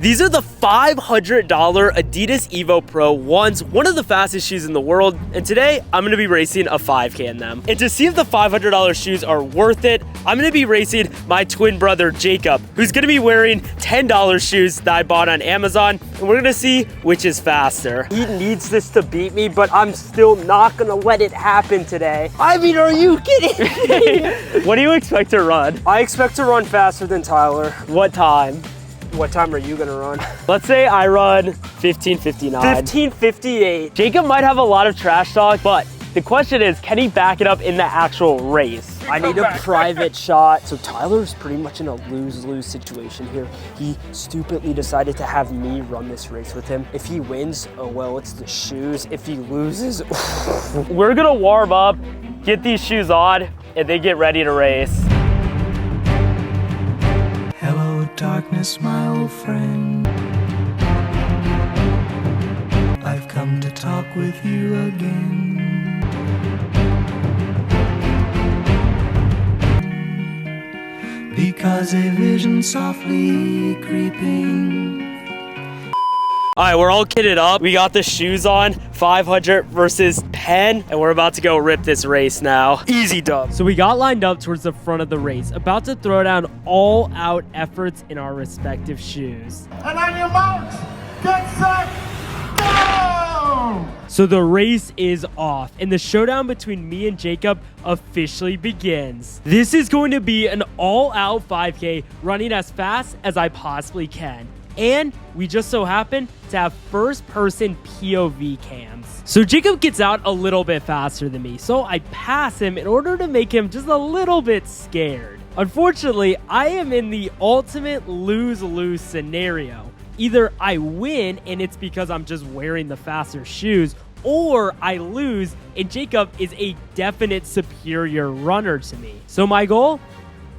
These are the $500 Adidas Evo Pro 1s, one of the fastest shoes in the world, and today I'm going to be racing a 5K in them. And to see if the $500 shoes are worth it, I'm going to be racing my twin brother Jacob, who's going to be wearing $10 shoes that I bought on Amazon, and we're going to see which is faster. He needs this to beat me, but I'm still not going to let it happen today. I mean, are you kidding me? What do you expect to run? I expect to run faster than Tyler. What time? What time are you gonna run? Let's say I run 15:59. 15:58. Jacob might have a lot of trash talk, but the question is, can he back it up in the actual race? I need a private shot. So Tyler's pretty much in a lose-lose situation here. He stupidly decided to have me run this race with him. If he wins, oh well, it's the shoes. If he loses, we're gonna warm up, get these shoes on, and then get ready to race. Darkness, my old friend, I've come to talk with you again. Because a vision softly creeping. All right, we're all kitted up. We got the shoes on, 500 versus 10, and we're about to go rip this race now. Easy dub. So we got lined up towards the front of the race, about to throw down all out efforts in our respective shoes. And on your marks, get set, go! So the race is off, and the showdown between me and Jacob officially begins. This is going to be an all-out 5K, running as fast as I possibly can. And we just so happen to have first-person POV cams. So Jacob gets out a little bit faster than me, so I pass him in order to make him just a little bit scared. Unfortunately, I am in the ultimate lose-lose scenario. Either I win and it's because I'm just wearing the faster shoes, or I lose and Jacob is a definite superior runner to me. So my goal?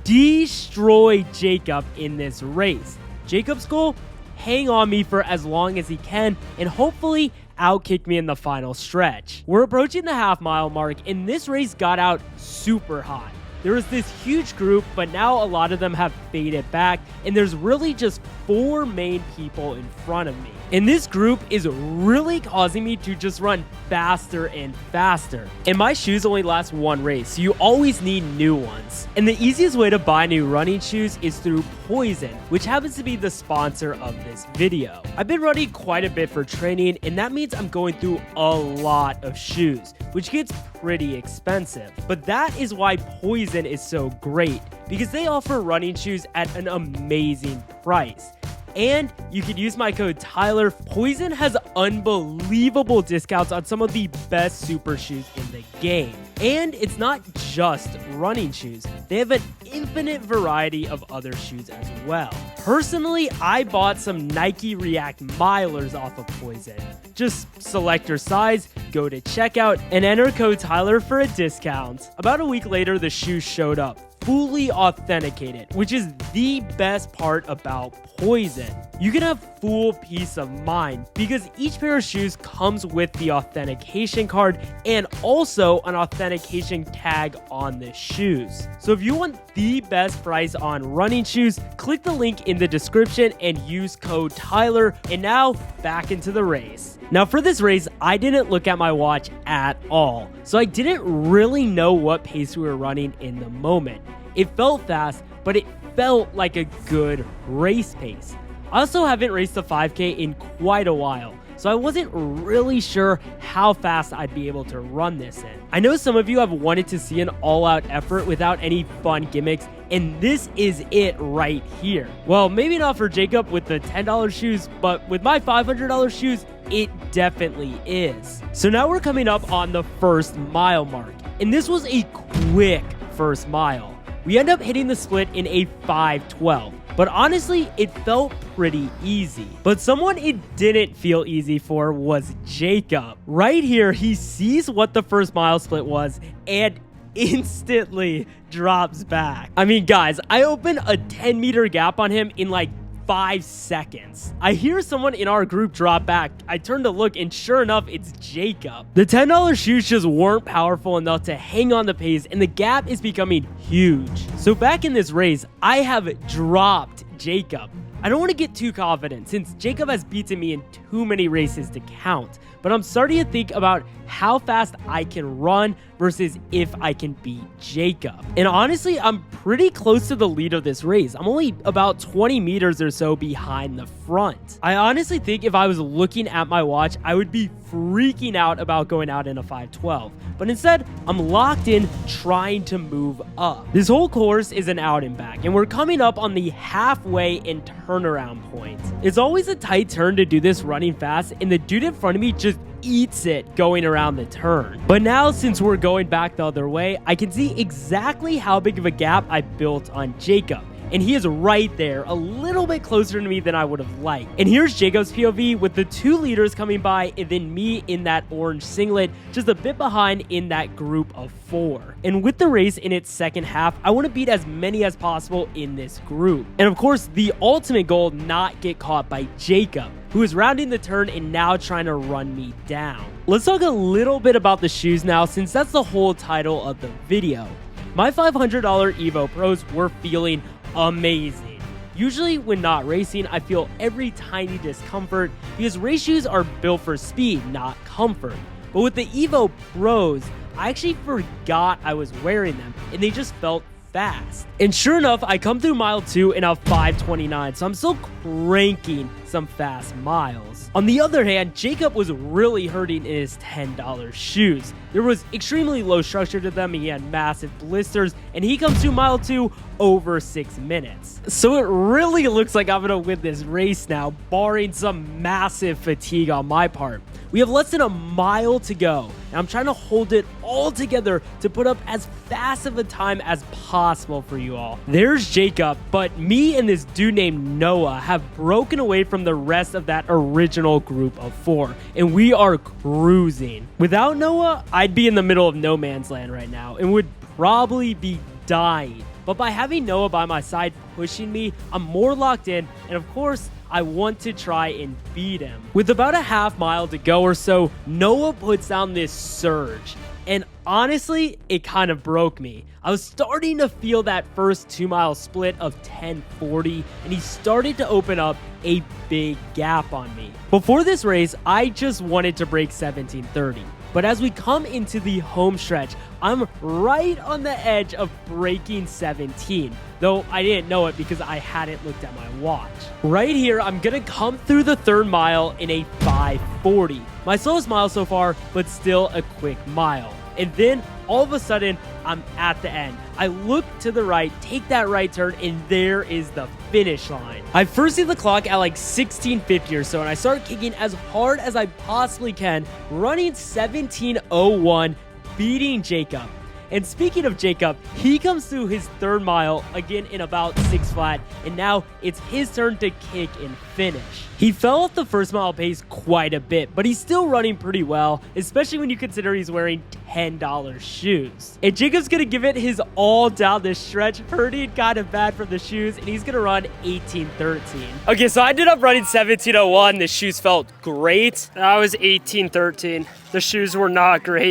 Destroy Jacob in this race. Jacob's goal? Hang on me for as long as he can and hopefully outkick me in the final stretch. We're approaching the half-mile mark, and this race got out super hot. There was this huge group, but now a lot of them have faded back, and there's really just 4 main people in front of me. And this group is really causing me to just run faster and faster. And my shoes only last one race, so you always need new ones. And the easiest way to buy new running shoes is through POIZON, which happens to be the sponsor of this video. I've been running quite a bit for training, and that means I'm going through a lot of shoes, which gets pretty expensive. But that is why POIZON is so great, because they offer running shoes at an amazing price. And you can use my code Tyler. POIZON has unbelievable discounts on some of the best super shoes in the game. And it's not just running shoes. They have an infinite variety of other shoes as well. Personally, I bought some Nike React Milers off of POIZON. Just select your size, go to checkout, and enter code Tyler for a discount. About a week later, the shoes showed up, fully authenticated, which is the best part about POIZON. You can have full peace of mind because each pair of shoes comes with the authentication card and also an authentication tag on the shoes. So if you want the best price on running shoes, click the link in the description and use code Tyler. And now back into the race. Now for this race, I didn't look at my watch at all, so I didn't really know what pace we were running in the moment. It felt fast, but it felt like a good race pace. I also haven't raced a 5K in quite a while, so I wasn't really sure how fast I'd be able to run this in. I know some of you have wanted to see an all-out effort without any fun gimmicks, and this is it right here. Well, maybe not for Jacob with the $10 shoes, but with my $500 shoes, it definitely is. So now we're coming up on the first mile mark, and this was a quick first mile. We end up hitting the split in a 5:12. But honestly, it felt pretty easy. But someone it didn't feel easy for was Jacob. Right here, he sees what the first mile split was and instantly drops back. I mean, guys, I opened a 10-meter gap on him in like 5 seconds. I hear someone in our group drop back. I turn to look, and sure enough, it's Jacob. The $10 shoes just weren't powerful enough to hang on the pace, and the gap is becoming huge. So back in this race, I have dropped Jacob. I don't want to get too confident since Jacob has beaten me in too many races to count, but I'm starting to think about how fast I can run versus if I can beat Jacob. And honestly, I'm pretty close to the lead of this race. I'm only about 20 meters or so behind the front. I honestly think if I was looking at my watch, I would be freaking out about going out in a 5:12. But instead, I'm locked in trying to move up. This whole course is an out and back, and we're coming up on the halfway and turnaround point. It's always a tight turn to do this running fast, and the dude in front of me just eats it going around the turn. But now, since we're going back the other way, I can see exactly how big of a gap I built on Jacob. And he is right there, a little bit closer to me than I would have liked. And here's Jacob's POV with the 2 leaders coming by and then me in that orange singlet, just a bit behind in that group of 4. And with the race in its second half, I want to beat as many as possible in this group. And of course, the ultimate goal, not get caught by Jacob, who is rounding the turn and now trying to run me down. Let's talk a little bit about the shoes now, since that's the whole title of the video. My $500 Evo Pros were feeling amazing. Usually when not racing, I feel every tiny discomfort because race shoes are built for speed, not comfort. But with the Evo Pros, I actually forgot I was wearing them and they just felt fast. And sure enough, I come through mile 2 in a 5:29, so I'm still cranking some fast miles. On the other hand, Jacob was really hurting in his $10 shoes. There was extremely low structure to them, he had massive blisters, and he comes through mile 2 over 6 minutes. So it really looks like I'm gonna win this race now, barring some massive fatigue on my part. We have less than a mile to go, and I'm trying to hold it all together to put up as fast of a time as possible for you all. There's Jacob, but me and this dude named Noah have broken away from the rest of that original group of 4, and we are cruising. Without Noah, I'd be in the middle of no man's land right now and would probably be dying. But by having Noah by my side pushing me, I'm more locked in, and of course, I want to try and beat him. With about a half mile to go or so, Noah puts down this surge. And honestly, it kind of broke me. I was starting to feel that first 2-mile split of 10:40, and he started to open up a big gap on me. Before this race, I just wanted to break 17:30. But as we come into the home stretch, I'm right on the edge of breaking 17, though I didn't know it because I hadn't looked at my watch. Right here, I'm gonna come through the 3rd mile in a 5:40. My slowest mile so far, but still a quick mile. And then all of a sudden, I'm at the end. I look to the right, take that right turn, and there is the finish line. I first see the clock at like 16:50 or so, and I start kicking as hard as I possibly can, running 17:01, beating Jacob. And speaking of Jacob, he comes through his 3rd mile again in about 6 flat, and now it's his turn to kick and finish. He fell off the 1st mile pace quite a bit, but he's still running pretty well, especially when you consider he's wearing $10 shoes. And Jacob's gonna give it his all down this stretch, hurting kind of bad from the shoes, and he's gonna run 18:13. Okay, so I ended up running 17:01. The shoes felt great. I was 18:13. The shoes were not great.